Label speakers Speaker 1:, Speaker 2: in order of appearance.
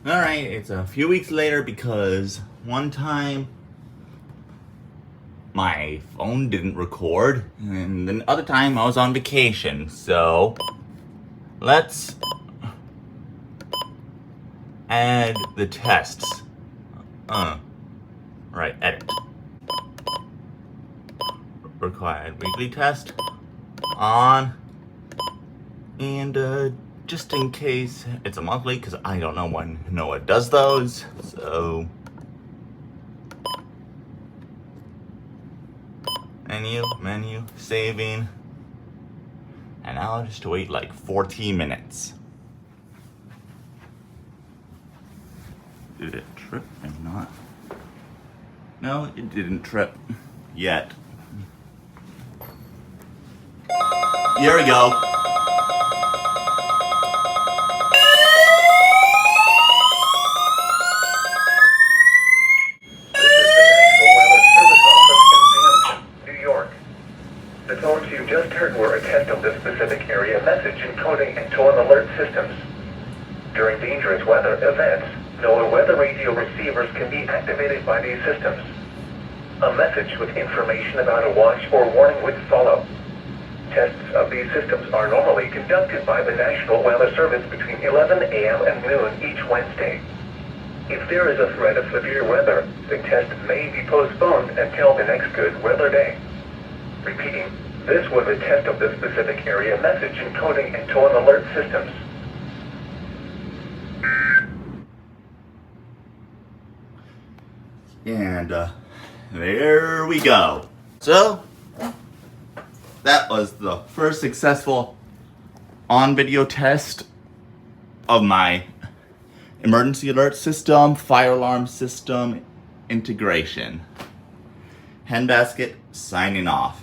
Speaker 1: Alright, it's a few weeks later because one time my phone didn't record, and the other time I was on vacation, so let's add the tests. Right, edit. Required weekly test on, and just in case it's a monthly, because I don't know when Noah does those, so menu, saving, and now I'll just wait like 14 minutes. Did it trip or not? No, it didn't trip yet. Here we go.
Speaker 2: The tones you just heard were a test of the specific area message encoding and tone alert systems. During dangerous weather events, NOAA weather radio receivers can be activated by these systems. A message with information about a watch or warning would follow. Tests of these systems are normally conducted by the National Weather Service between 11 a.m. and noon each Wednesday. If there is a threat of severe weather, the test may be postponed until the next good weather day. Repeating, this was a test of the specific area message encoding and tone alert systems.
Speaker 1: And there we go. So that was the first successful on-video test of my emergency alert system, fire alarm system integration. Handbasket signing off.